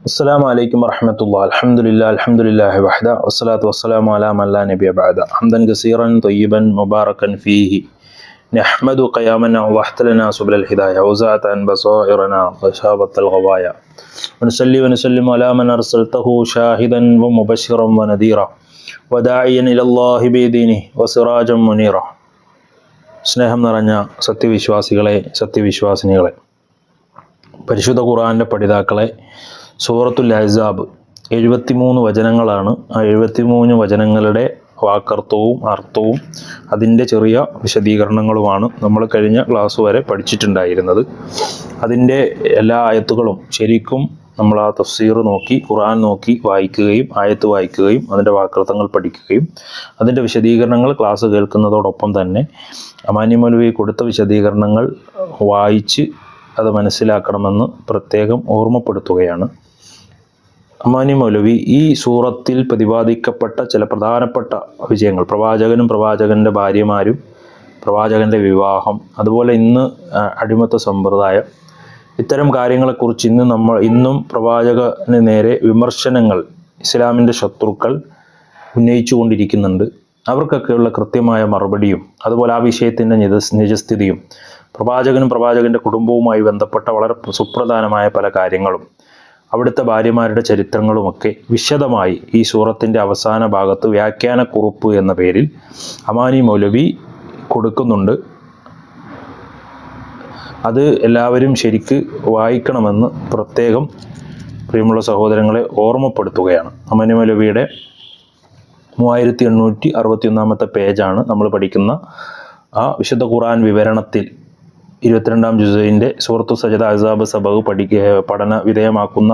السلام عليكم ورحمة الله. الحمد لله وحده والصلاة والسلام على من لا نبي بعده حمدا كثيرا طيبا مباركا فيه نحمد قياما وضحت لنا سبل الهداية وزعت عن بصائرنا وشابت الغوايا ونصلي ونسلم على من أرسلته شاهدا ومبشرا ونذيرا وداعيا إلى الله بإذنه وسراجا منيرا. സ്നേഹം നിറഞ്ഞ സത്യവിശ്വാസികളെ, സത്യവിശ്വാസിനികളെ, പരിശുദ്ധ ഖുർആന്റെ പഠിതാക്കളെ, സൂറത്തുൽ അഹ്സാബ് 73 വചനങ്ങളാണ്. ആ 73 വചനങ്ങളുടെ വാക്കർത്ഥവും അർത്ഥവും അതിൻ്റെ ചെറിയ വിശദീകരണങ്ങളുമാണ് നമ്മൾ കഴിഞ്ഞ ക്ലാസ് വരെ പഠിച്ചിട്ടുണ്ടായിരുന്നത്. അതിൻ്റെ എല്ലാ ആയത്തുകളും ശരിക്കും നമ്മൾ ആ തഫ്സീർ നോക്കി, ഖുർആൻ നോക്കി വായിക്കുകയും ആയത്ത് വായിക്കുകയും അതിൻ്റെ വാക്കർത്ഥങ്ങൾ പഠിക്കുകയും അതിൻ്റെ വിശദീകരണങ്ങൾ ക്ലാസ് കേൾക്കുന്നതോടൊപ്പം തന്നെ അമാനി മൗലവി കൊടുത്ത വിശദീകരണങ്ങൾ വായിച്ച് അത് മനസ്സിലാക്കണമെന്ന് പ്രത്യേകം ഓർമ്മപ്പെടുത്തുകയാണ്. അമാനി മൗലവി ഈ സൂറത്തിൽ പ്രതിപാദിക്കപ്പെട്ട ചില പ്രധാനപ്പെട്ട വിഷയങ്ങൾ, പ്രവാചകനും പ്രവാചകൻ്റെ ഭാര്യമാരും പ്രവാചകൻ്റെ വിവാഹം, അതുപോലെ ഇന്ന് അടിമത്ത സമ്പ്രദായം, ഇത്തരം കാര്യങ്ങളെക്കുറിച്ച് ഇന്നും പ്രവാചകന് നേരെ വിമർശനങ്ങൾ ഇസ്ലാമിൻ്റെ ശത്രുക്കൾ ഉന്നയിച്ചു കൊണ്ടിരിക്കുന്നുണ്ട്. അവർക്കൊക്കെയുള്ള കൃത്യമായ മറുപടിയും അതുപോലെ ആ വിഷയത്തിൻ്റെ നിജസ്ഥിതിയും പ്രവാചകനും പ്രവാചകൻ്റെ കുടുംബവുമായി ബന്ധപ്പെട്ട വളരെ സുപ്രധാനമായ പല കാര്യങ്ങളും അവിടുത്തെ ഭാര്യമാരുടെ ചരിത്രങ്ങളുമൊക്കെ വിശദമായി ഈ സൂറത്തിൻ്റെ അവസാന ഭാഗത്ത് വ്യാഖ്യാനക്കുറിപ്പ് എന്ന പേരിൽ അമാനി മൗലവി കൊടുക്കുന്നുണ്ട്. അത് എല്ലാവരും ശരിക്ക് വായിക്കണമെന്ന് പ്രത്യേകം പ്രിയമുള്ള സഹോദരങ്ങളെ ഓർമ്മപ്പെടുത്തുകയാണ്. അമാനി മൗലവിയുടെ 3861 പേജാണ് നമ്മൾ പഠിക്കുന്ന ആ വിശുദ്ധ ഖുർആൻ വിവരണത്തിൽ 22-ാം ജുസയിൻ്റെ സൂറത്തു സജദ അഹ്സാബ് സബഹ് പഠന വിധേയമാക്കുന്ന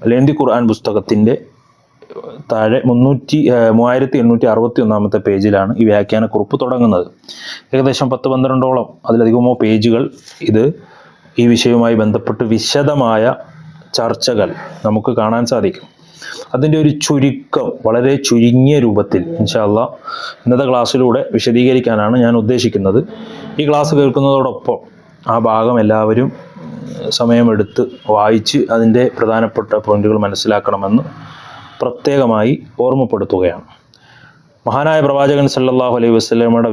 ലേന്തി ഖുർആൻ പുസ്തകത്തിൻ്റെ താഴെ 3861 പേജിലാണ് ഈ വ്യാഖ്യാനക്കുറിപ്പ് തുടങ്ങുന്നത്. ഏകദേശം 10-12ഓളം അതിലധികമോ പേജുകൾ ഈ വിഷയവുമായി ബന്ധപ്പെട്ട് വിശദമായ ചർച്ചകൾ നമുക്ക് കാണാൻ സാധിക്കും. അതിൻ്റെ ഒരു ചുരുക്കം വളരെ ചുരുങ്ങിയ രൂപത്തിൽ ഇൻഷാ അല്ലാഹ് ഇന്നത്തെ ക്ലാസ്സിലൂടെ വിശദീകരിക്കാനാണ് ഞാൻ ഉദ്ദേശിക്കുന്നത്. ഈ ക്ലാസ് കേൾക്കുന്നതോടൊപ്പം ആ ഭാഗം എല്ലാവരും സമയമെടുത്ത് വായിച്ച് അതിൻ്റെ പ്രധാനപ്പെട്ട പോയിന്റുകൾ മനസ്സിലാക്കണമെന്ന് പ്രത്യേകമായി ഓർമ്മപ്പെടുത്തുകയാണ്. മഹാനായ പ്രവാചകൻ സല്ലല്ലാഹു അലൈഹി വസല്ലമയുടെ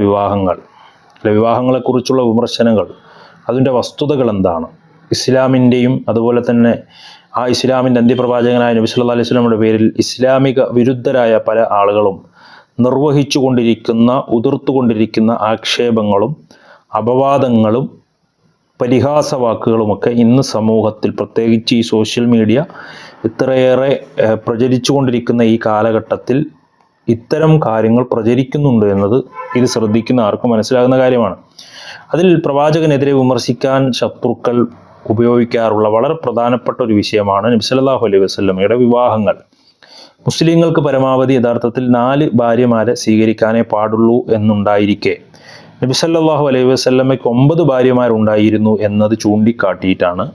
വിവാഹങ്ങളെക്കുറിച്ചുള്ള വിമർശനങ്ങൾ, അതിൻ്റെ വസ്തുതകൾ എന്താണ്, ഇസ്ലാമിൻ്റെയും അതുപോലെ തന്നെ ആ ഇസ്ലാമിൻ്റെ അന്ത്യപ്രവാചകനായ നബി സല്ലല്ലാഹു അലൈഹി വസല്ലമയുടെ പേരിൽ ഇസ്ലാമിക വിരുദ്ധരായ പല ആളുകളും ഉതിർത്തുകൊണ്ടിരിക്കുന്ന ആക്ഷേപങ്ങളും അപവാദങ്ങളും പരിഹാസവാക്കുകളുമൊക്കെ ഇന്ന് സമൂഹത്തിൽ, പ്രത്യേകിച്ച് ഈ സോഷ്യൽ മീഡിയ ഇത്രയേറെ പ്രചരിച്ചുകൊണ്ടിരിക്കുന്ന ഈ കാലഘട്ടത്തിൽ ഇത്തരം കാര്യങ്ങൾ പ്രചരിക്കുന്നുണ്ട് എന്നത് ഇത് ശ്രദ്ധിക്കുന്ന ആർക്കും മനസ്സിലാകുന്ന കാര്യമാണ്. അതിൽ പ്രവാചകനെതിരെ വിമർശിക്കാൻ ശത്രുക്കൾ ഉപയോഗിക്കാറുള്ള വളരെ പ്രധാനപ്പെട്ട ഒരു വിഷയമാണ് നബി സല്ലല്ലാഹു അലൈഹി വസല്ലമയുടെ വിവാഹങ്ങൾ. മുസ്ലിങ്ങൾക്ക് പരമാവധി യഥാർത്ഥത്തിൽ 4 ഭാര്യമാരെ സ്വീകരിക്കാനേ പാടുള്ളൂ എന്നുണ്ടായിരിക്കെ നബി സല്ലല്ലാഹു അലൈഹി വസല്ലമയ്ക്ക് 9 ഭാര്യമാരുണ്ടായിരുന്നു എന്നത് ചൂണ്ടിക്കാട്ടിയിട്ടാണ്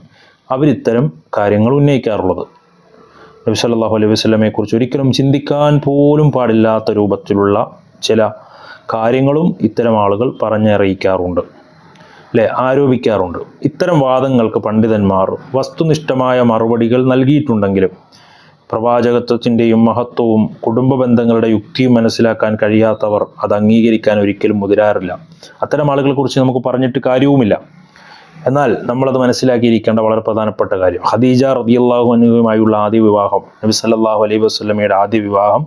അവരിത്തരം കാര്യങ്ങൾ ഉന്നയിക്കാറുള്ളത്. നബി സല്ലല്ലാഹു അലൈഹി വസല്ലമയെക്കുറിച്ച് ഒരിക്കലും ചിന്തിക്കാൻ പോലും പാടില്ലാത്ത രൂപത്തിലുള്ള ചില കാര്യങ്ങളും ഇത്തരം ആളുകൾ പറഞ്ഞറിയിക്കാറുണ്ട്, ആരോപിക്കാറുണ്ട്. ഇത്തരം വാദങ്ങൾക്ക് പണ്ഡിതന്മാർ വസ്തുനിഷ്ഠമായ മറുപടികൾ നൽകിയിട്ടുണ്ടെങ്കിലും പ്രവാചകത്വത്തിൻ്റെയും മഹത്വവും കുടുംബ ബന്ധങ്ങളുടെ യുക്തിയും മനസ്സിലാക്കാൻ കഴിയാത്തവർ അത് അംഗീകരിക്കാൻ ഒരിക്കലും മുതിരാറില്ല. അത്തരം ആളുകളെ കുറിച്ച് നമുക്ക് പറഞ്ഞിട്ട് കാര്യവുമില്ല. എന്നാൽ നമ്മളത് മനസ്സിലാക്കിയിരിക്കേണ്ട വളരെ പ്രധാനപ്പെട്ട കാര്യം, ഖദീജ റളിയല്ലാഹു അൻഹയുമായുള്ള ആദ്യ വിവാഹം, നബി സല്ലല്ലാഹു അലൈഹി വസല്ലമയുടെ ആദ്യ വിവാഹം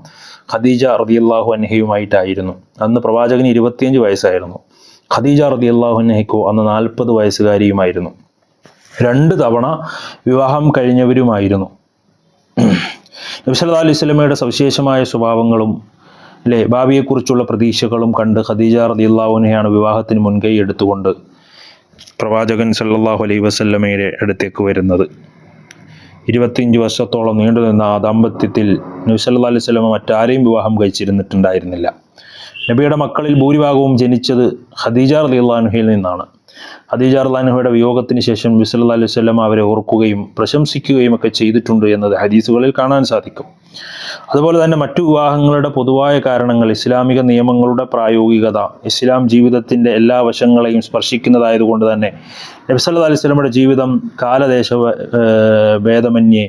ഖദീജ റളിയല്ലാഹു അൻഹയുമായിട്ടായിരുന്നു. അന്ന് പ്രവാചകന് 25 വയസ്സായിരുന്നു. ഖദീജ റളിയല്ലാഹു അൻഹയ്ക്കോ അന്ന് 40 വയസ്സുകാരിയുമായിരുന്നു. 2 തവണ വിവാഹം കഴിഞ്ഞവരുമായിരുന്നു. നബി സല്ലല്ലാഹു അലൈഹി വസല്ലമയുടെ സവിശേഷമായ സ്വഭാവങ്ങളും ഭാവിയെക്കുറിച്ചുള്ള പ്രതീക്ഷകളും കണ്ട് ഖദീജ റളിയല്ലാഹു അൻഹയാണ് വിവാഹത്തിന് മുൻകൈ എടുത്തുകൊണ്ട് പ്രവാചകൻ സല്ലല്ലാഹു അലൈഹി വസല്ലമയുടെ അടുത്തേക്ക് വരുന്നത്. 25 വർഷത്തോളം നീണ്ടുനിന്ന ആ ദാമ്പത്യത്തിൽ നബി സല്ലല്ലാഹു അലൈഹി വസല്ലമ മറ്റാരെയും വിവാഹം കഴിച്ചിരുന്നിട്ടുണ്ടായിരുന്നില്ല. നബിയുടെ മക്കളിൽ ഭൂരിഭാഗവും ജനിച്ചത് ഖദീജ റളിയല്ലാഹു അൻഹയിൽ നിന്നാണ്. ഖദീജ റളിയല്ലാഹു അൻഹയുടെ വിയോഗത്തിന് ശേഷം നബി സല്ലല്ലാഹു അലൈഹി വസല്ലമ അവരെ ഓർക്കുകയും പ്രശംസിക്കുകയും ഒക്കെ ചെയ്തിട്ടുണ്ട് എന്നത് ഹദീസുകളിൽ കാണാൻ സാധിക്കും. അതുപോലെ തന്നെ മറ്റു വിവാഹങ്ങളുടെ പൊതുവായ കാരണങ്ങൾ ഇസ്ലാമിക നിയമങ്ങളുടെ പ്രായോഗികത, ഇസ്ലാം ജീവിതത്തിൻ്റെ എല്ലാ വശങ്ങളെയും സ്പർശിക്കുന്നതായതുകൊണ്ട് തന്നെ നബി സല്ലല്ലാഹു അലൈഹി വസല്ലമയുടെ ജീവിതം കാലദേശ ഭേദമന്യേ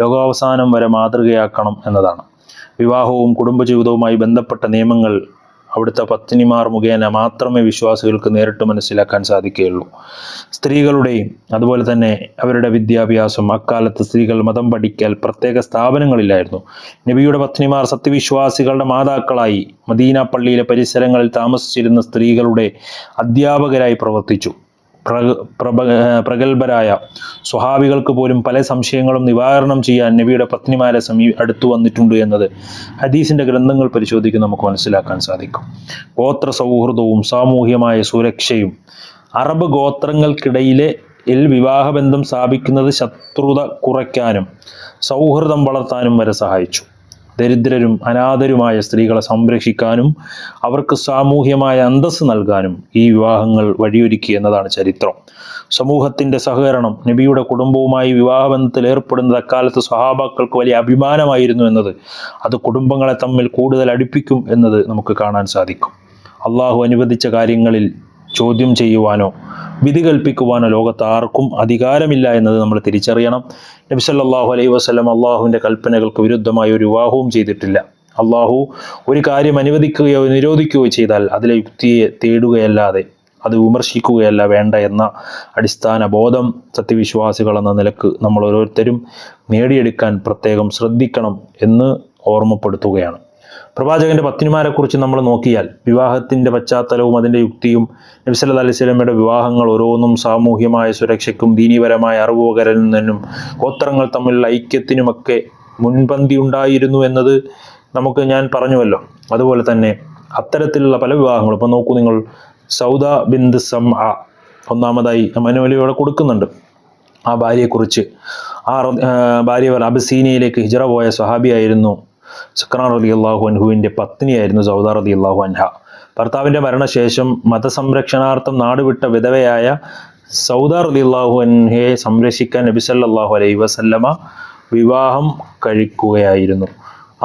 ലോകാവസാനം വരെ മാതൃകയാക്കണം എന്നതാണ്. വിവാഹവും കുടുംബജീവിതവുമായി ബന്ധപ്പെട്ട നിയമങ്ങൾ അവിടുത്തെ പത്നിമാർ മുഖേന മാത്രമേ വിശ്വാസികൾക്ക് നേരിട്ട് മനസ്സിലാക്കാൻ സാധിക്കുകയുള്ളൂ. സ്ത്രീകളുടെയും അതുപോലെ തന്നെ അവരുടെ വിദ്യാഭ്യാസം, അക്കാലത്ത് സ്ത്രീകൾ മതം പഠിക്കൽ പ്രത്യേക സ്ഥാപനങ്ങളില്ലായിരുന്നു. നബിയുടെ പത്നിമാർ സത്യവിശ്വാസികളുടെ മാതാക്കളായി മദീന പള്ളിയിലെ പരിസരങ്ങളിൽ താമസിച്ചിരുന്ന സ്ത്രീകളുടെ അധ്യാപകരായി പ്രവർത്തിച്ചു. പ്രഗത്ഭരായ സ്വഹാബികൾക്ക് പോലും പല സംശയങ്ങളും നിവാരണം ചെയ്യാൻ നബിയുടെ പത്നിമാരെ അടുത്തു വന്നിട്ടുണ്ട് എന്നത് ഹദീസിന്റെ ഗ്രന്ഥങ്ങൾ പരിശോധിക്കുന്ന നമുക്ക് മനസ്സിലാക്കാൻ സാധിക്കും. ഗോത്ര സൗഹൃദവും സാമൂഹ്യമായ സുരക്ഷയും അറബ് ഗോത്രങ്ങൾക്കിടയിലെ വിവാഹബന്ധം സ്ഥാപിക്കുന്നത് ശത്രുത കുറയ്ക്കാനും സൗഹൃദം വളർത്താനും വരെ സഹായിച്ചു. ദരിദ്രരും അനാഥരുമായ സ്ത്രീകളെ സംരക്ഷിക്കാനും അവർക്ക് സാമൂഹ്യമായ അന്തസ്സ് നൽകാനും ഈ വിവാഹങ്ങൾ വഴിയൊരുക്കി എന്നതാണ് ചരിത്രം. സമൂഹത്തിൻ്റെ സഹകരണം, നബിയുടെ കുടുംബവുമായി വിവാഹബന്ധത്തിൽ ഏർപ്പെടുന്നത് അക്കാലത്ത് സ്വഹാബാക്കൾക്ക് വലിയ അഭിമാനമായിരുന്നു എന്നത് അത് കുടുംബങ്ങളെ തമ്മിൽ കൂടുതൽ അടുപ്പിക്കും എന്നത് നമുക്ക് കാണാൻ സാധിക്കും. അള്ളാഹു അനുവദിച്ച കാര്യങ്ങളിൽ ചോദ്യം ചെയ്യുവാനോ വിധി കൽപ്പിക്കുവാനോ ലോകത്ത് ആർക്കും അധികാരമില്ല എന്നത് നമ്മൾ തിരിച്ചറിയണം. നബി സല്ലല്ലാഹു അലൈഹി വസല്ലം അള്ളാഹുവിൻ്റെ കൽപ്പനകൾക്ക് വിരുദ്ധമായ ഒരു വിവാഹവും ചെയ്തിട്ടില്ല. അള്ളാഹു ഒരു കാര്യം അനുവദിക്കുകയോ നിരോധിക്കുകയോ ചെയ്താൽ അതിലെ യുക്തിയെ തേടുകയല്ലാതെ അത് വിമർശിക്കുകയല്ല വേണ്ട എന്ന അടിസ്ഥാന ബോധം സത്യവിശ്വാസികൾ എന്ന നിലക്ക് നമ്മൾ ഓരോരുത്തരും നേടിയെടുക്കാൻ പ്രത്യേകം ശ്രദ്ധിക്കണം എന്ന് ഓർമ്മപ്പെടുത്തുകയാണ്. പ്രവാചകന്റെ പത്നിമാരെ കുറിച്ച് നമ്മൾ നോക്കിയാൽ വിവാഹത്തിന്റെ പശ്ചാത്തലവും അതിൻ്റെ യുക്തിയും നബി സല്ലല്ലാഹു അലൈഹി വസല്ലമയുടെ വിവാഹങ്ങൾ ഓരോന്നും സാമൂഹ്യമായ സുരക്ഷയ്ക്കും ദീനീപരമായ അറിവ് പകരുന്നതിനും ഗോത്രങ്ങൾ തമ്മിലുള്ള ഐക്യത്തിനുമൊക്കെ മുൻപന്തി ഉണ്ടായിരുന്നു എന്നത് ഞാൻ പറഞ്ഞുവല്ലോ. അതുപോലെ തന്നെ അത്തരത്തിലുള്ള പല വിവാഹങ്ങളും ഇപ്പം നോക്കൂ നിങ്ങൾ, സൗദ ബിന്ത് സംഅ ഒന്നാമതായി മനുവലിയോടെ കൊടുക്കുന്നുണ്ട്. ആ ഭാര്യയെക്കുറിച്ച്, ആ ഭാര്യ അബസീനിയയിലേക്ക് ഹിജറ പോയ സ്വഹാബിയായിരുന്നു. സക്രാൻ റളിയല്ലാഹു അൻഹുവിൻ്റെ പത്നിയായിരുന്നു സൗദ റളിയല്ലാഹു അൻഹ. ഭർത്താവിൻ്റെ മരണശേഷം മതസംരക്ഷണാർത്ഥം നാടുവിട്ട വിധവയായ സൗദ റളിയല്ലാഹു അൻഹയെ സംരക്ഷിക്കാൻ നബി സല്ലല്ലാഹു അലൈഹി വസല്ലമ വിവാഹം കഴിക്കുകയായിരുന്നു.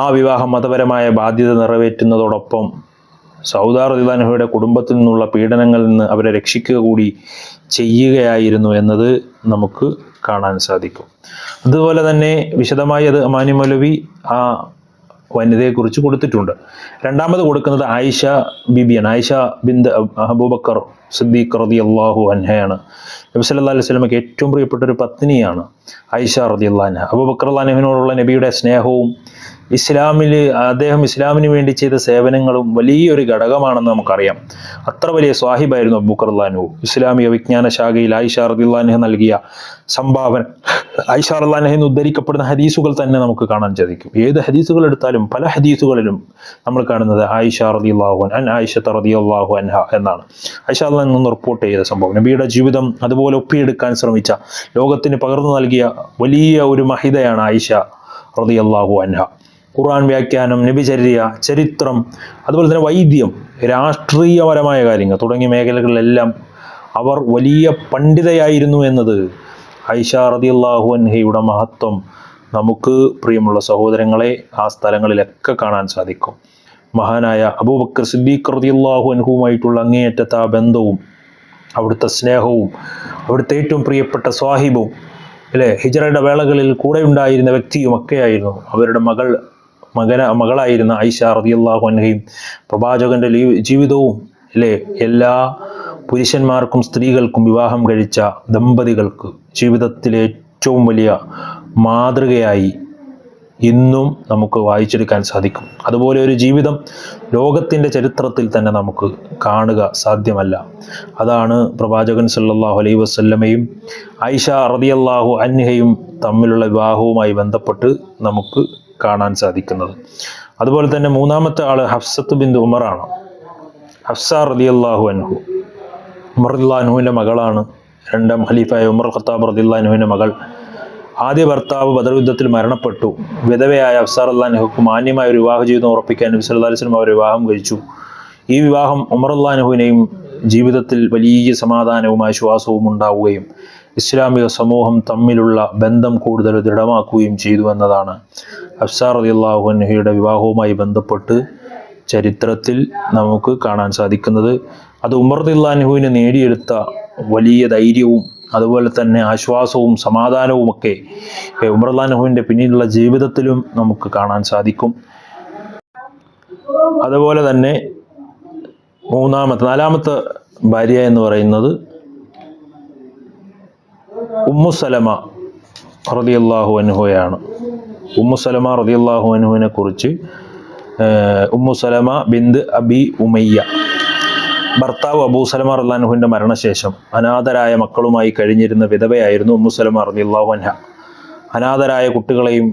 ആ വിവാഹം മതപരമായ ബാധ്യത നിറവേറ്റുന്നതോടൊപ്പം സൗദ റളിയല്ലാഹു അൻഹയുടെ കുടുംബത്തിൽ നിന്നുള്ള പീഡനങ്ങളിൽ നിന്ന് അവരെ രക്ഷിക്കുക കൂടി ചെയ്യുകയായിരുന്നു എന്നത് നമുക്ക് കാണാൻ സാധിക്കും. അതുപോലെ തന്നെ വിശദമായി അത് അമാനി മൗലവി ആ വനിതയെക്കുറിച്ച് കൊടുത്തിട്ടുണ്ട്. രണ്ടാമത് കൊടുക്കുന്നത് ആയിഷ ബിബിയാണ്. ആയിഷ ബിന്ത് അബൂബക്കർ സിദ്ദീഖ് റളിയല്ലാഹു അൻഹയാണ്. നബി സല്ലല്ലാഹു അലൈഹി വസല്ലമയ്ക്ക് ഏറ്റവും പ്രിയപ്പെട്ട ഒരു പത്നിയാണ് ആയിഷ റളിയല്ലാഹു അൻഹ. അബൂബക്കർ റളിയല്ലാഹു അൻഹുവിനോടുള്ള നബിയുടെ സ്നേഹവും അദ്ദേഹം ഇസ്ലാമിന് വേണ്ടി ചെയ്ത സേവനങ്ങളും വലിയൊരു ഘടകമാണെന്ന് നമുക്കറിയാം. അത്ര വലിയ സ്വാഹിബായിരുന്നു അബൂബക്കർ റളിയല്ലാഹു അൻഹു. ഇസ്ലാമിക വിജ്ഞാന ശാഖയിൽ ആയിഷ റളിയല്ലാഹു അൻഹ നൽകിയ സംഭാവന, ആയിഷ റളിയല്ലാഹു അൻഹയിൽ നിന്ന് ഉദ്ധരിക്കപ്പെടുന്ന ഹദീസുകൾ തന്നെ നമുക്ക് കാണാൻ സാധിക്കും. ഏത് ഹദീസുകൾ എടുത്താലും പല ഹദീസുകളിലും നമ്മൾ കാണുന്നത് ആയിഷ റളിയല്ലാഹു അൻഹ എന്നാണ്. ആയിഷ റളിയല്ലാഹു അൻഹ നിന്ന് റിപ്പോർട്ട് ചെയ്ത സംഭവം, നബിയുടെ ജീവിതം അതുപോലെ ഒപ്പിയെടുക്കാൻ ശ്രമിച്ച, ലോകത്തിന് പകർന്നു നൽകിയ വലിയ ഒരു മഹിതയാണ് ആയിഷ റളിയല്ലാഹു അൻഹ. ഖുർആൻ വ്യാഖ്യാനം, നബിചര്യ, ചരിത്രം, അതുപോലെ തന്നെ വൈദ്യം, രാഷ്ട്രീയപരമായ കാര്യങ്ങൾ തുടങ്ങിയ മേഖലകളിലെല്ലാം അവർ വലിയ പണ്ഡിതയായിരുന്നു എന്നത് ആയിഷ റളിയല്ലാഹു അൻഹയുടെ മഹത്വം നമുക്ക് പ്രിയമുള്ള സഹോദരങ്ങളെ ആ സ്ഥലങ്ങളിലൊക്കെ കാണാൻ സാധിക്കും. മഹാനായ അബൂബക്കർ സിദ്ദീഖ് റളിയല്ലാഹു അൻഹുവുമായിട്ടുള്ള അങ്ങേയറ്റത്തെ ആ ബന്ധവും അവിടുത്തെ സ്നേഹവും അവിടുത്തെ ഏറ്റവും പ്രിയപ്പെട്ട സ്വാഹിബും ഹിജറയുടെ വേളകളിൽ കൂടെ ഉണ്ടായിരുന്ന വ്യക്തിയും ഒക്കെയായിരുന്നു അവരുടെ മകളായിരുന്ന ആയിഷ റളിയല്ലാഹു അൻഹയും. പ്രവാചകന്റെ ജീവിതവും എല്ലാ പുരുഷന്മാർക്കും സ്ത്രീകൾക്കും വിവാഹം കഴിച്ച ദമ്പതികൾക്ക് ജീവിതത്തിലെ ഏറ്റവും വലിയ മാതൃകയായി ഇന്നും നമുക്ക് വായിച്ചെടുക്കാൻ സാധിക്കും. അതുപോലെ ഒരു ജീവിതം ലോകത്തിൻ്റെ ചരിത്രത്തിൽ തന്നെ നമുക്ക് കാണുക സാധ്യമല്ല. അതാണ് പ്രവാചകൻ സല്ലല്ലാഹു അലൈഹി വസല്ലമയും ആയിഷ റളിയല്ലാഹു അൻഹയും തമ്മിലുള്ള വിവാഹവുമായി ബന്ധപ്പെട്ട് നമുക്ക് കാണാൻ സാധിക്കുന്നത്. അതുപോലെ തന്നെ മൂന്നാമത്തെ ആള് ഹഫ്സത്ത് ബിന്ത് ഉമറാണ്. ഹഫ്സ റളിയല്ലാഹു അൻഹു ഉമർ റളിയല്ലാഹു അൻഹുവിൻ്റെ മകളാണ്. രണ്ടാം ഖലീഫായ ഉമർ ഖത്താബ് റളിയല്ലാഹു അൻഹുവിൻ്റെ മകൾ. ആദ്യ ഭർത്താവ് ബദർ യുദ്ധത്തിൽ മരണപ്പെട്ടു. വിധവയായ ഹഫ്സ റളിയല്ലാഹു അൻഹുക്ക് മാന്യമായ ഒരു വിവാഹ ജീവിതം ഉറപ്പിക്കാൻ നബി സല്ലല്ലാഹു അലൈഹി വസല്ലം അവർ വിവാഹം കഴിച്ചു. ഈ വിവാഹം ഉമർ റളിയല്ലാഹു അൻഹുവിനെയും ജീവിതത്തിൽ വലിയ സമാധാനവും ആശ്വാസവും ഉണ്ടാവുകയും ഇസ്ലാമിക സമൂഹം തമ്മിലുള്ള ബന്ധം കൂടുതൽ ദൃഢമാക്കുകയും ചെയ്തു എന്നതാണ് ഹഫ്സ റളിയല്ലാഹു അൻഹയുടെ വിവാഹവുമായി ബന്ധപ്പെട്ട് ചരിത്രത്തിൽ നമുക്ക് കാണാൻ സാധിക്കുന്നത്. അത് ഉമർ റളിയല്ലാഹു അൻഹുവിന് നേടിയെടുത്ത വലിയ ധൈര്യവും അതുപോലെ തന്നെ ആശ്വാസവും സമാധാനവുമൊക്കെ ഉമർ റളിയല്ലാഹു അൻഹുവിൻ്റെ പിന്നീടുള്ള ജീവിതത്തിലും നമുക്ക് കാണാൻ സാധിക്കും. അതുപോലെ തന്നെ നാലാമത്തെ ഭാര്യ എന്ന് പറയുന്നത് ഉമ്മു സലമ റളിയല്ലാഹു അൻഹയാണ്. ഉമ്മു സലമ റളിയല്ലാഹു അൻഹുവിനെ കുറിച്ച് ഉമ്മു സലമ ബിന്ത് അബി ഉമയ്യ, ഭർത്താവ് അബൂ സലമ റളിയല്ലാഹു അൻഹുവിൻ്റെ മരണശേഷം അനാഥരായ മക്കളുമായി കഴിഞ്ഞിരുന്ന വിധവയായിരുന്നു ഉമ്മു സലമ റളിയല്ലാഹു അൻഹ. അനാഥരായ കുട്ടികളെയും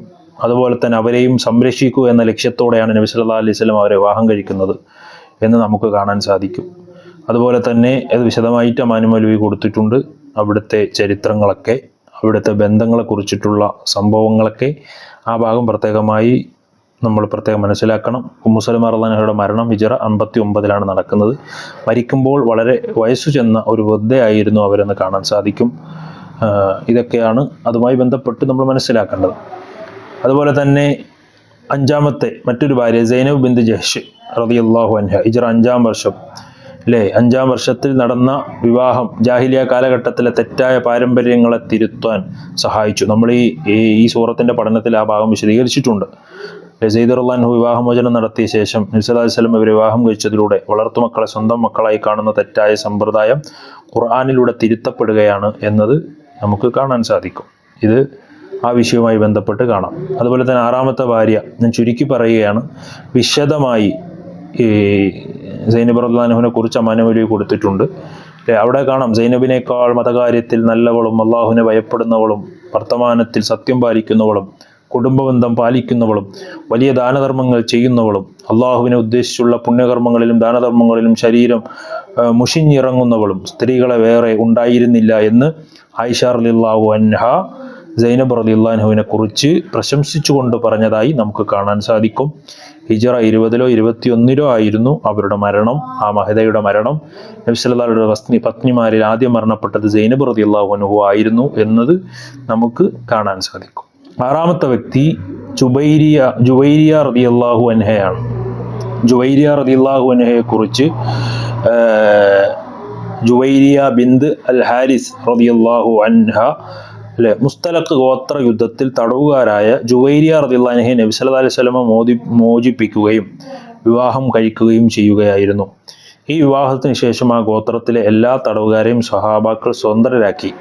അതുപോലെ തന്നെ അവരെയും സംരക്ഷിക്കുക എന്ന ലക്ഷ്യത്തോടെയാണ് നബി സല്ലല്ലാഹു അലൈഹി വസല്ലം അവരെ വിവാഹം കഴിക്കുന്നത് എന്ന് നമുക്ക് കാണാൻ സാധിക്കും. അതുപോലെ തന്നെ അത് വിശദമായിട്ട് അമാനു മൗലവി കൊടുത്തിട്ടുണ്ട്. അവിടുത്തെ ചരിത്രങ്ങളൊക്കെ, അവിടുത്തെ ബന്ധങ്ങളെ കുറിച്ചിട്ടുള്ള സംഭവങ്ങളൊക്കെ ആ ഭാഗം പ്രത്യേകമായി നമ്മൾ പ്രത്യേകം മനസ്സിലാക്കണം. ഉമ്മു സലമ റളിയല്ലാഹു അൻഹയുടെ മരണം ഹിജ്റ 59 നടക്കുന്നത്. മരിക്കുമ്പോൾ വളരെ വയസ്സു ചെന്ന ഒരു വൃദ്ധയായിരുന്നു അവരെന്ന് കാണാൻ സാധിക്കും. ഇതൊക്കെയാണ് അതുമായി ബന്ധപ്പെട്ട് നമ്മൾ മനസ്സിലാക്കേണ്ടത്. അതുപോലെ തന്നെ അഞ്ചാമത്തെ മറ്റൊരു ഭാര്യ സൈനബ് ബിന്ത് ജഹ്ഷ് റളിയല്ലാഹു അൻഹ, ഹിജ്റ 5-ാം വർഷം 5-ാം വർഷത്തിൽ നടന്ന വിവാഹം ജാഹിലിയ കാലഘട്ടത്തിലെ തെറ്റായ പാരമ്പര്യങ്ങളെ തിരുത്താൻ സഹായിച്ചു. നമ്മൾ ഈ സൂറത്തിൻ്റെ പഠനത്തിൽ ആ ഭാഗം വിശദീകരിച്ചിട്ടുണ്ട്. സെയ്ദ് റളിയല്ലാഹു അൻഹു വിവാഹമോചനം നടത്തിയ ശേഷം നബി സല്ലല്ലാഹു അലൈഹി വസല്ലം ഇവരെ വിവാഹം കഴിച്ചതിലൂടെ വളർത്തുമക്കളെ സ്വന്തം മക്കളായി കാണുന്ന തെറ്റായ സമ്പ്രദായം ഖുർആനിലൂടെ തിരുത്തപ്പെടുകയാണ് എന്നത് നമുക്ക് കാണാൻ സാധിക്കും. ഇത് ആ വിഷയവുമായി ബന്ധപ്പെട്ട് കാണാം. അതുപോലെ തന്നെ ആറാമത്തെ ഭാര്യ ഞാൻ ചുരുക്കി പറയുകയാണ്. വിശദമായി ഈ സൈനബ് റളിയല്ലാഹു അൻഹുവിനെ കുറിച്ച് അമാനു മൗലവി കൊടുത്തിട്ടുണ്ട്. അവിടെ കാണാം സൈനബിനേക്കാൾ മതകാര്യത്തിൽ നല്ലവളും അള്ളാഹുവിനെ ഭയപ്പെടുന്നവളും വർത്തമാനത്തിൽ സത്യം പാലിക്കുന്നവളും കുടുംബബന്ധം പാലിക്കുന്നവളും വലിയ ദാനധർമ്മങ്ങൾ ചെയ്യുന്നവളും അള്ളാഹുവിനെ ഉദ്ദേശിച്ചുള്ള പുണ്യകർമ്മങ്ങളിലും ദാനധർമ്മങ്ങളിലും ശരീരം മുഷിഞ്ഞിറങ്ങുന്നവളും സ്ത്രീകളെ വേറെ ഉണ്ടായിരുന്നില്ല എന്ന് ആയിഷ റളിയല്ലാഹു അൻഹ സൈനബ് റളിയല്ലാഹു അൻഹുവിനെ കുറിച്ച് പ്രശംസിച്ചുകൊണ്ട് പറഞ്ഞതായി നമുക്ക് കാണാൻ സാധിക്കും. ഹിജ്റ 20-ലോ 21-ലോ ആയിരുന്നു അവരുടെ മരണം, ആ മഹദയുടെ മരണം. നബി സല്ലല്ലാഹു അലൈഹി വസല്ലം പത്നിമാരിൽ ആദ്യം മരണപ്പെട്ടത് സൈനബ് റളിയല്ലാഹു അൻഹു ആയിരുന്നു എന്നത് നമുക്ക് കാണാൻ സാധിക്കും. ആറാമത്തെ വ്യക്തി ജുവൈരിയ റളിയല്ലാഹു അൻഹയാണ്. ജുവൈരിയ റളിയല്ലാഹു അൻഹയെ കുറിച്ച് ജുവൈരിയ ബിന്ത് അൽ ഹാരിസ് റളിയല്ലാഹു അൻഹ മുസ്തലഖ് ഗോത്ര യുദ്ധത്തിൽ തടവുകാരായ ജുവൈരിയ റളിയല്ലാഹു അൻഹയെ നബി സല്ലല്ലാഹു അലൈഹി വസല്ലം മോചിപ്പിക്കുകയും വിവാഹം കഴിക്കുകയും ചെയ്യുകയായിരുന്നു. ഈ വിവാഹത്തിന് ശേഷം ആ ഗോത്രത്തിലെ എല്ലാ തടവുകാരെയും സ്വഹാബാക്കൾ സ്വതന്ത്രരാക്കി.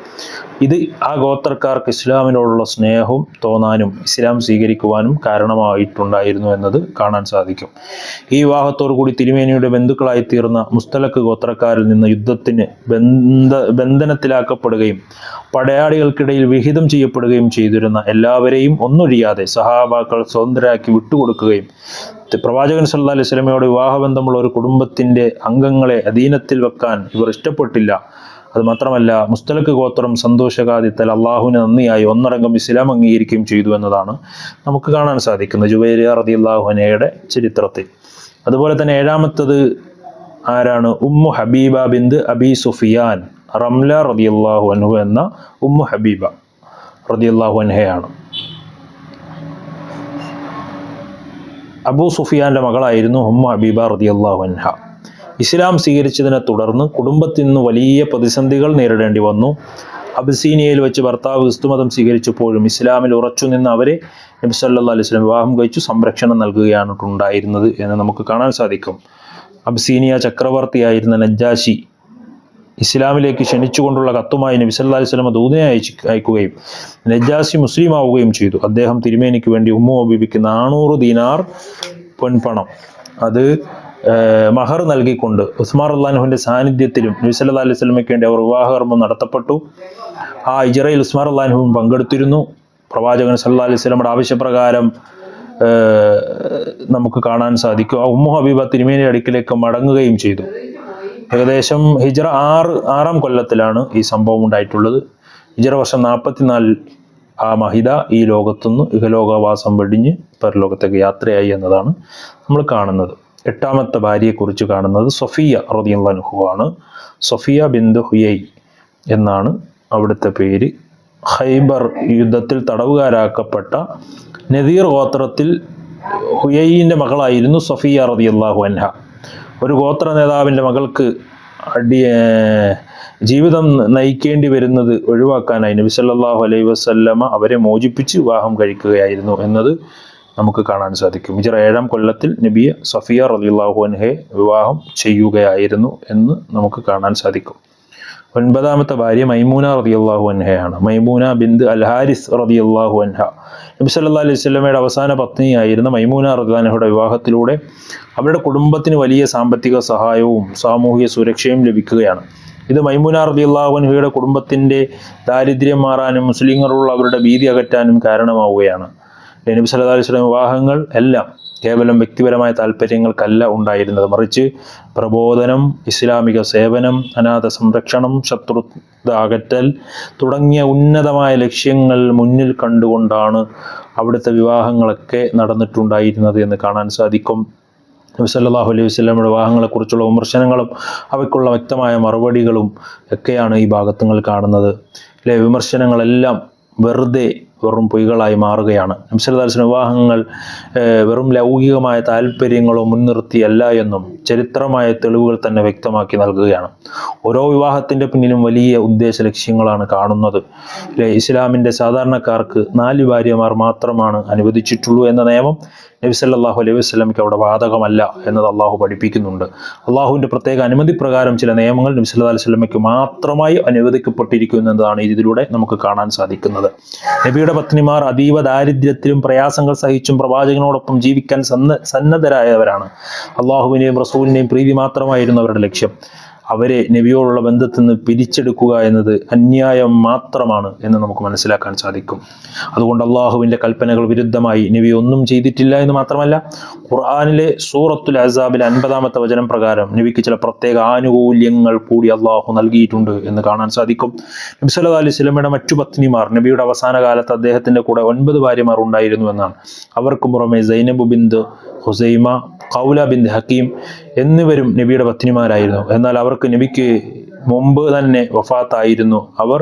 ഇത് ആ ഗോത്രക്കാർക്ക് ഇസ്ലാമിനോടുള്ള സ്നേഹവും തോന്നാനും ഇസ്ലാം സ്വീകരിക്കുവാനും കാരണമായിട്ടുണ്ടായിരുന്നു എന്നത് കാണാൻ സാധിക്കും. ഈ വിവാഹത്തോടു കൂടി തിരുമേനിയുടെ ബന്ധുക്കളായി തീർന്ന മുസ്തലഖ് ഗോത്രക്കാരിൽ നിന്ന് യുദ്ധത്തിന് ബന്ധനത്തിലാക്കപ്പെടുകയും പടയാളികൾക്കിടയിൽ വിഹിതം ചെയ്യപ്പെടുകയും ചെയ്തിരുന്ന എല്ലാവരെയും ഒന്നൊഴിയാതെ സഹാബാക്കൾ സ്വതന്ത്രരാക്കി വിട്ടുകൊടുക്കുകയും പ്രവാചകൻ സല്ലല്ലാഹു അലൈഹി വസല്ലമയോട് വിവാഹബന്ധമുള്ള ഒരു കുടുംബത്തിൻ്റെ അംഗങ്ങളെ അധീനത്തിൽ വെക്കാൻ ഇവർ ഇഷ്ടപ്പെട്ടില്ല. അതുമാത്രമല്ല മുസ്തലഖ് ഗോത്രം സന്തോഷകാദിത്തൽ അള്ളാഹുവിന് നന്ദിയായി ഒന്നടങ്കം ഇസ്ലാം അംഗീകരിക്കുകയും ചെയ്തു എന്നതാണ് നമുക്ക് കാണാൻ സാധിക്കുന്നത് ജുവൈരിയ റളിയല്ലാഹു അൻഹയുടെ ചരിത്രത്തിൽ. അതുപോലെ തന്നെ ഏഴാമത്തത് ആരാണ്? ഉമ്മു ഹബീബ ബിന്ത് അബി സുഫിയാൻ റംല റളിയല്ലാഹു അൻഹു എന്ന ഉമ്മു ഹബീബ റളിയല്ലാഹു അൻഹയാണ്. അബൂ സുഫിയാന്റെ മകളായിരുന്നു ഉമ്മു ഹബീബ റളിയല്ലാഹു അൻഹ. ഇസ്ലാം സ്വീകരിച്ചതിനെ തുടർന്ന് കുടുംബത്തിൽ നിന്ന് വലിയ പ്രതിസന്ധികൾ നേരിടേണ്ടി വന്നു. അബിസീനിയയിൽ വെച്ച് ഭർത്താവ് ക്രിസ്തുമതം സ്വീകരിച്ചപ്പോഴും ഇസ്ലാമിൽ ഉറച്ചു നിന്ന് അവരെ നബി സല്ലല്ലാഹു അലൈഹി വസല്ലം വിവാഹം കഴിച്ചു സംരക്ഷണം നൽകുകയാണ് ഉണ്ടായിരുന്നത് എന്ന് നമുക്ക് കാണാൻ സാധിക്കും. അബിസീനിയ ചക്രവർത്തിയായിരുന്ന നജ്ജാശി ഇസ്ലാമിലേക്ക് ക്ഷണിച്ചുകൊണ്ടുള്ള കത്തുമായി നബി സല്ലല്ലാഹു അലൈഹി വസല്ലം ദൂതനെ അയക്കുകയും നജ്ജാശി മുസ്ലിം ആവുകയും ചെയ്തു. അദ്ദേഹം തിരുമേനിക്ക് വേണ്ടി ഉമ്മു ഹബീബയ്ക്ക് 400 ദീനാർ പൊൻപണം അത് മഹർ നൽകിക്കൊണ്ട് ഉസ്മാൻ റളിയല്ലാഹു അൻഹുവിന്റെ സാന്നിധ്യത്തിലും നബി സല്ലല്ലാഹു അലൈഹി വസല്ലമയ്ക്ക് വേണ്ടി അവർ വിവാഹകർമ്മം നടത്തപ്പെട്ടു. ആ ഹിജ്റയിൽ ഉസ്മാൻ റളിയല്ലാഹു അൻഹുവും പങ്കെടുത്തിരുന്നു. പ്രവാചകൻ സല്ലല്ലാഹു അലൈഹി വസല്ലമയുടെ ആവശ്യപ്രകാരം നമുക്ക് കാണാൻ സാധിക്കും. ഉമ്മു ഹബീബ തിരുമേനിയുടെ അടുക്കിലേക്ക് മടങ്ങുകയും ചെയ്തു. ഏകദേശം ഹിജ്റ 6-ാം കൊല്ലത്തിലാണ് ഈ സംഭവം ഉണ്ടായിട്ടുള്ളത്. ഹിജ്റ വർഷം 44 ആ മഹിദ ഈ ലോകത്തുനിന്ന് ഇഹലോകവാസം വെടിഞ്ഞ് പരലോകത്തേക്ക് യാത്രയായി എന്നതാണ് നമ്മൾ കാണുന്നത്. എട്ടാമത്തെ ഭാര്യയെക്കുറിച്ച് കാണുന്നത് സഫിയ റളിയല്ലാഹു അൻഹു ആണ്. സഫിയ ബിന്ത് ഹുയൈ എന്നാണ് അവിടുത്തെ പേര്. ഖൈബർ യുദ്ധത്തിൽ തടവുകാരാക്കപ്പെട്ട നദീർ ഗോത്രത്തിൽ ഹുയൈൻ്റെ മകളായിരുന്നു സഫിയ റളിയല്ലാഹു അൻഹ. ഒരു ഗോത്ര നേതാവിൻ്റെ മകൾക്ക് ജീവിതം നയിക്കേണ്ടി വരുന്നത് ഒഴിവാക്കാനായി നബി സല്ലല്ലാഹു അലൈഹി വസല്ലമ അവരെ മോചിപ്പിച്ച് വിവാഹം കഴിക്കുകയായിരുന്നു എന്നത് നമുക്ക് കാണാൻ സാധിക്കും. ഹിജ്റ 7-ാം കൊല്ലത്തിൽ നബിയെ സഫിയ റളിയല്ലാഹു അൻഹയെ വിവാഹം ചെയ്യുകയായിരുന്നു എന്ന് നമുക്ക് കാണാൻ സാധിക്കും. 9ാമത്തെ ഭാര്യ മൈമൂന റളിയല്ലാഹു അൻഹയാണ്. മൈമൂന ബിന്ത് അൽ ഹാരിസ് റളിയല്ലാഹു അൻഹ നബി സല്ലല്ലാഹു അലൈഹി വസല്ലമയുടെ അവസാന പത്നിയായിരുന്ന മൈമൂന റളിയല്ലാഹു അൻഹയുടെ വിവാഹത്തിലൂടെ അവരുടെ കുടുംബത്തിന് വലിയ സാമ്പത്തിക സഹായവും സാമൂഹിക സുരക്ഷയും ലഭിക്കുകയാണ്. ഇത് മൈമൂന റളിയല്ലാഹു അൻഹയുടെ കുടുംബത്തിൻ്റെ ദാരിദ്ര്യം മാറാനും മുസ്ലിങ്ങളുള്ള അവരുടെ ഭീതി അകറ്റാനും കാരണമാവുകയാണ്. നബി സല്ലല്ലാഹു അലൈഹി വസല്ലം വിവാഹങ്ങൾ എല്ലാം കേവലം വ്യക്തിപരമായ താല്പര്യങ്ങൾക്കല്ല ഉണ്ടായിരുന്നത്, മറിച്ച് പ്രബോധനം, ഇസ്ലാമിക സേവനം, അനാഥ സംരക്ഷണം, ശത്രുത അകറ്റൽ തുടങ്ങിയ ഉന്നതമായ ലക്ഷ്യങ്ങൾ മുന്നിൽ കണ്ടുകൊണ്ടാണ് അവിടുത്തെ വിവാഹങ്ങളൊക്കെ നടന്നിട്ടുണ്ടായിരുന്നത് എന്ന് കാണാൻ സാധിക്കും. നബി സല്ലല്ലാഹു അലൈഹി വസല്ലമയുടെ വിവാഹങ്ങളെക്കുറിച്ചുള്ള വിമർശനങ്ങളും അവയ്ക്കുള്ള വ്യക്തമായ മറുപടികളും ഒക്കെയാണ് ഈ ഭാഗത്തുങ്ങൾ കാണുന്നത്. വിമർശനങ്ങളെല്ലാം വെറും പൊയ്കളായി മാറുകയാണ്. നബി സല്ലല്ലാഹു അലൈഹി വസല്ലം വിവാഹങ്ങൾ വെറും ലൗകികമായ താല്പര്യങ്ങളോ മുൻനിർത്തിയല്ല എന്നും ചരിത്രമായ തെളിവുകൾ തന്നെ വ്യക്തമാക്കി നൽകുകയാണ്. ഓരോ വിവാഹത്തിൻ്റെ പിന്നിലും വലിയ ഉദ്ദേശ ലക്ഷ്യങ്ങളാണ് കാണുന്നത്. ഇസ്ലാമിൻ്റെ സാധാരണക്കാർക്ക് 4 ഭാര്യമാർ മാത്രമാണ് അനുവദിച്ചിട്ടുള്ളൂ എന്ന നിയമം നബി സല്ലല്ലാഹു അലൈഹി വസല്ലമയ്ക്ക് അവിടെ ബാധകമല്ല എന്നത് അള്ളാഹു പഠിപ്പിക്കുന്നുണ്ട്. അള്ളാഹുവിൻ്റെ പ്രത്യേക അനുമതി പ്രകാരം ചില നിയമങ്ങൾ നബി സല്ലല്ലാഹു അലൈഹി വസല്ലമയ്ക്ക് മാത്രമായി അനുവദിക്കപ്പെട്ടിരിക്കുന്നു എന്നതാണ് ഇതിലൂടെ നമുക്ക് കാണാൻ സാധിക്കുന്നത്. നബിയുടെ പത്നിമാർ അതീവ ദാരിദ്ര്യത്തിലും പ്രയാസങ്ങൾ സഹിച്ചും പ്രവാചകനോടൊപ്പം ജീവിക്കാൻ സന്നദ്ധരായവരാണ്. അള്ളാഹുവിനെയും റസൂലിനെയും പ്രീതി മാത്രമായിരുന്നു അവരുടെ ലക്ഷ്യം. അവരെ നബിയോടുള്ള ബന്ധത്തിൽ നിന്ന് പിരിച്ചെടുക്കുക എന്നത് അന്യായം മാത്രമാണ് എന്ന് നമുക്ക് മനസ്സിലാക്കാൻ സാധിക്കും. അതുകൊണ്ട് അള്ളാഹുവിൻ്റെ കൽപ്പനകൾ വിരുദ്ധമായി നബി ഒന്നും ചെയ്തിട്ടില്ല എന്ന് മാത്രമല്ല, ഖുർആനിലെ സൂറത്തുൽ അഹ്സാബിലെ 50-ാമത്തെ വചനം പ്രകാരം നബിക്ക് ചില പ്രത്യേക ആനുകൂല്യങ്ങൾ കൂടി അള്ളാഹു നൽകിയിട്ടുണ്ട് എന്ന് കാണാൻ സാധിക്കും. നബി സല്ലല്ലാഹു അലൈഹി വസല്ലമയുടെ മറ്റു പത്നിമാർ നബിയുടെ അവസാന കാലത്ത് അദ്ദേഹത്തിൻ്റെ കൂടെ 9 ഭാര്യമാർ ഉണ്ടായിരുന്നു എന്നാണ്. അവർക്ക് പുറമെ സൈനബ് ബിന്ത് ഹുസൈമ, ഖൗല ബിന്ത് ഹക്കീം എന്നിവരും നബിയുടെ പത്നിമാരായിരുന്നു. എന്നാൽ അവർക്ക് നബിക്ക് മുമ്പ് തന്നെ വഫാത്തായിരുന്നു അവർ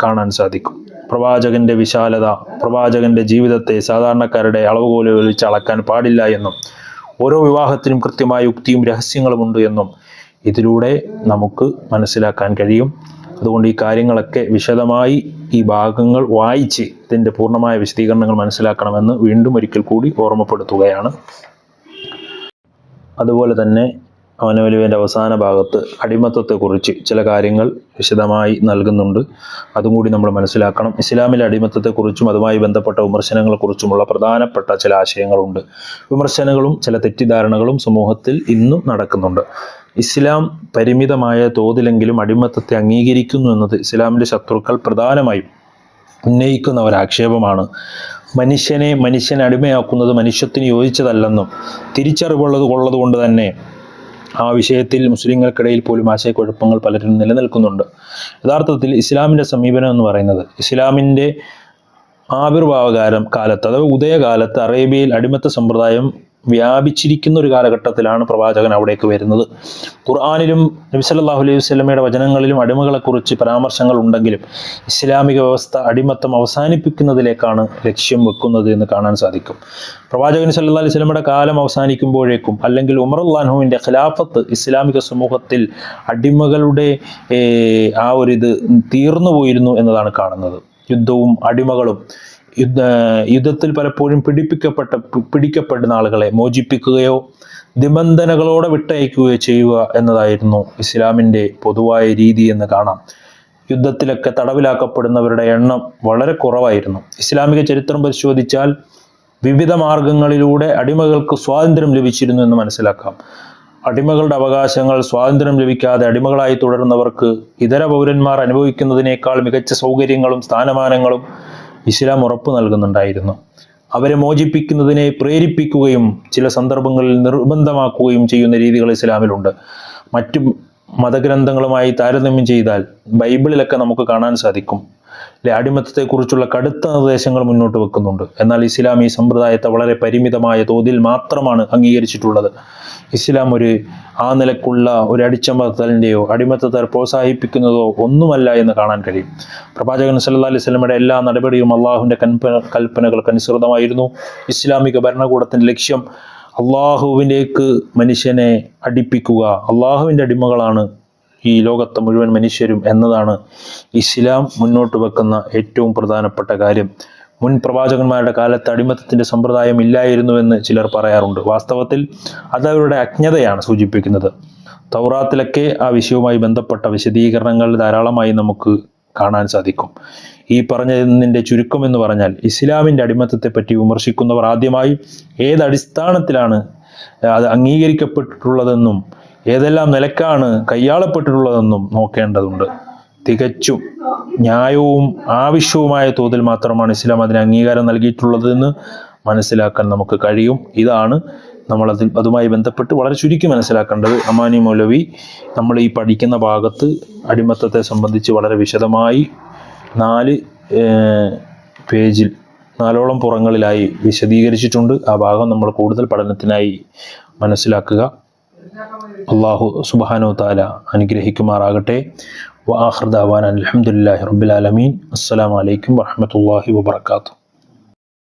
കാണാൻ സാധിക്കും. പ്രവാചകന്റെ വിശാലത, പ്രവാചകന്റെ ജീവിതത്തെ സാധാരണക്കാരുടെ അളവുകോല് വെച്ച് അളക്കാൻ പാടില്ല എന്നും ഓരോ വിവാഹത്തിനും കൃത്യമായ യുക്തിയും രഹസ്യങ്ങളുമുണ്ട് എന്നും ഇതിലൂടെ നമുക്ക് മനസ്സിലാക്കാൻ കഴിയും. അതുകൊണ്ട് ഈ കാര്യങ്ങളൊക്കെ വിശദമായി ഈ ഭാഗങ്ങൾ വായിച്ച് ഇതിൻ്റെ പൂർണ്ണമായ വിശദീകരണങ്ങൾ മനസ്സിലാക്കണമെന്ന് വീണ്ടും ഒരിക്കൽ കൂടി ഓർമ്മപ്പെടുത്തുകയാണ്. അതുപോലെ തന്നെ അവനവലുവിൻ്റെ അവസാന ഭാഗത്ത് അടിമത്തത്തെക്കുറിച്ച് ചില കാര്യങ്ങൾ വിശദമായി നൽകുന്നുണ്ട്. അതും കൂടി നമ്മൾ മനസ്സിലാക്കണം. ഇസ്ലാമിലെ അടിമത്തത്തെക്കുറിച്ചും അതുമായി ബന്ധപ്പെട്ട വിമർശനങ്ങളെക്കുറിച്ചുമുള്ള പ്രധാനപ്പെട്ട ചില ആശയങ്ങളുണ്ട്. വിമർശനങ്ങളും ചില തെറ്റിദ്ധാരണകളും സമൂഹത്തിൽ ഇന്നും നടക്കുന്നുണ്ട്. ഇസ്ലാം പരിമിതമായ തോതിലെങ്കിലും അടിമത്തത്തെ അംഗീകരിക്കുന്നു എന്നത് ഇസ്ലാമിൻ്റെ ശത്രുക്കൾ പ്രധാനമായും ഉന്നയിക്കുന്ന ഒരാക്ഷേപമാണ്. മനുഷ്യനെ അടിമയാക്കുന്നത് മനുഷ്യത്തിന് യോജിച്ചതല്ലെന്നും തിരിച്ചറിവുള്ളത് കൊണ്ട് തന്നെ ആ വിഷയത്തിൽ മുസ്ലിങ്ങൾക്കിടയിൽ പോലും ആശയക്കുഴപ്പങ്ങൾ പലരും നിലനിൽക്കുന്നുണ്ട്. യഥാർത്ഥത്തിൽ ഇസ്ലാമിൻ്റെ സമീപനം എന്ന് പറയുന്നത് ഇസ്ലാമിൻ്റെ ആവിർഭാവകാലം കാലത്ത് അഥവാ ഉദയകാലത്ത് അറേബ്യയിൽ അടിമത്ത സമ്പ്രദായം വ്യാപിച്ചിരിക്കുന്ന ഒരു കാലഘട്ടത്തിലാണ് പ്രവാചകൻ അവിടേക്ക് വരുന്നത്. ഖുർആനിലും നബി സല്ലല്ലാഹു അലൈഹി വസല്ലമയുടെ വചനങ്ങളിലും അടിമകളെക്കുറിച്ച് പരാമർശങ്ങൾ ഉണ്ടെങ്കിലും ഇസ്ലാമിക വ്യവസ്ഥ അടിമത്തം അവസാനിപ്പിക്കുന്നതിലേക്കാണ് ലക്ഷ്യം വെക്കുന്നത് എന്ന് കാണാൻ സാധിക്കും. പ്രവാചകൻ സല്ലല്ലാഹു അലൈഹി വസല്ലമയുടെ കാലം അവസാനിക്കുമ്പോഴേക്കും അല്ലെങ്കിൽ ഉമർ റളിയല്ലാഹു അൻഹുവിൻ്റെ ഖിലാഫത്ത് ഇസ്ലാമിക സമൂഹത്തിൽ അടിമകളുടെ ആ ഒരിത് തീർന്നു പോയിരുന്നു എന്നതാണ് കാണുന്നത്. യുദ്ധവും അടിമകളും യുദ്ധത്തിൽ പലപ്പോഴും പിടിക്കപ്പെടുന്ന ആളുകളെ മോചിപ്പിക്കുകയോ നിബന്ധനകളോടെ വിട്ടയക്കുകയോ ചെയ്യുക എന്നതായിരുന്നു ഇസ്ലാമിൻ്റെ പൊതുവായ രീതി എന്ന് കാണാം. യുദ്ധത്തിലൊക്കെ തടവിലാക്കപ്പെടുന്നവരുടെ എണ്ണം വളരെ കുറവായിരുന്നു. ഇസ്ലാമിക ചരിത്രം പരിശോധിച്ചാൽ വിവിധ മാർഗങ്ങളിലൂടെ അടിമകൾക്ക് സ്വാതന്ത്ര്യം ലഭിച്ചിരുന്നു എന്ന് മനസ്സിലാക്കാം. അടിമകളുടെ അവകാശങ്ങൾ സ്വാതന്ത്ര്യം ലഭിക്കാതെ അടിമകളായി തുടരുന്നവർക്ക് ഇതര പൗരന്മാർ അനുഭവിക്കുന്നതിനേക്കാൾ മികച്ച സൗകര്യങ്ങളും സ്ഥാനമാനങ്ങളും ഇസ്ലാം ഉറപ്പു നൽകുന്നുണ്ടായിരുന്നു. അവരെ മോചിപ്പിക്കുന്നതിനെ പ്രേരിപ്പിക്കുകയും ചില സന്ദർഭങ്ങളിൽ നിർബന്ധമാക്കുകയും ചെയ്യുന്ന രീതികൾ ഇസ്ലാമിലുണ്ട്. മറ്റു മതഗ്രന്ഥങ്ങളുമായി താരതമ്യം ചെയ്താൽ ബൈബിളിലൊക്കെ നമുക്ക് കാണാൻ സാധിക്കും അടിമത്തത്തെക്കുറിച്ചുള്ള കടുത്ത നിർദ്ദേശങ്ങൾ മുന്നോട്ട് വെക്കുന്നുണ്ട്. എന്നാൽ ഇസ്ലാം ഈ സമ്പ്രദായത്തെ വളരെ പരിമിതമായ തോതിൽ മാത്രമാണ് അംഗീകരിച്ചിട്ടുള്ളത്. ഇസ്ലാം ആ നിലക്കുള്ള ഒരു അടിച്ചമർത്തലിൻ്റെയോ അടിമത്തത്തെ പ്രോത്സാഹിപ്പിക്കുന്നതോ ഒന്നുമല്ല എന്ന് കാണാൻ കഴിയും. പ്രവാചകൻ സല്ലല്ലാഹു അലൈഹി വസല്ലമയുടെ എല്ലാ നടപടിയും അള്ളാഹുവിൻ്റെ കൽപ്പനകൾക്ക് അനുസൃതമായിരുന്നു. ഇസ്ലാമിക ഭരണകൂടത്തിൻ്റെ ലക്ഷ്യം അള്ളാഹുവിലേക്ക് മനുഷ്യനെ അടുപ്പിക്കുക, അള്ളാഹുവിൻ്റെ അടിമകളാണ് ഈ ലോകത്തെ മുഴുവൻ മനുഷ്യരും എന്നതാണ് ഇസ്ലാം മുന്നോട്ട് വെക്കുന്ന ഏറ്റവും പ്രധാനപ്പെട്ട കാര്യം. മുൻ പ്രവാചകന്മാരുടെ കാലത്ത് അടിമത്തത്തിൻ്റെ സമ്പ്രദായം ഇല്ലായിരുന്നുവെന്ന് ചിലർ പറയാറുണ്ട്. വാസ്തവത്തിൽ അതവരുടെ അജ്ഞതയാണ് സൂചിപ്പിക്കുന്നത്. തൗറാത്തിലൊക്കെ ആ വിഷയവുമായി ബന്ധപ്പെട്ട വിശദീകരണങ്ങൾ ധാരാളമായി നമുക്ക് കാണാൻ സാധിക്കും. ഈ പറഞ്ഞതിൻ്റെ ചുരുക്കം എന്ന് പറഞ്ഞാൽ, ഇസ്ലാമിൻ്റെ അടിമത്തത്തെ പറ്റി വിമർശിക്കുന്നവർ ആദ്യമായി ഏതടിസ്ഥാനത്തിലാണ് അത് അംഗീകരിക്കപ്പെട്ടിട്ടുള്ളതെന്നും ഏതെല്ലാം നിലക്കാണ് കയ്യാളപ്പെട്ടിട്ടുള്ളതെന്നും നോക്കേണ്ടതുണ്ട്. തികച്ചും ന്യായവും ആവശ്യവുമായ തോതിൽ മാത്രമാണ് ഇസ്ലാം അതിന് അംഗീകാരം നൽകിയിട്ടുള്ളതെന്ന് മനസ്സിലാക്കാൻ നമുക്ക് കഴിയും. ഇതാണ് അതുമായി ബന്ധപ്പെട്ട് വളരെ ചുരുക്കി മനസ്സിലാക്കേണ്ടത്. അമാനി മൗലവി നമ്മൾ ഈ പഠിക്കുന്ന ഭാഗത്ത് അടിമത്തത്തെ സംബന്ധിച്ച് വളരെ വിശദമായി 4 പേജിൽ 4ഓളം പുറങ്ങളിലായി വിശദീകരിച്ചിട്ടുണ്ട്. ആ ഭാഗം നമ്മൾ കൂടുതൽ പഠനത്തിനായി മനസ്സിലാക്കുക. അല്ലാഹു സുബ്ഹാനഹു വ തആല അനുഗ്രഹിക്കുമാറാകട്ടെ. വആഖിറു ദഅവാനാ അൽഹംദുലില്ലാഹി റബ്ബിൽ ആലമീൻ. അസ്സലാമു അലൈക്കും വറഹ്മത്തുള്ളാഹി വബറകാതുഹു.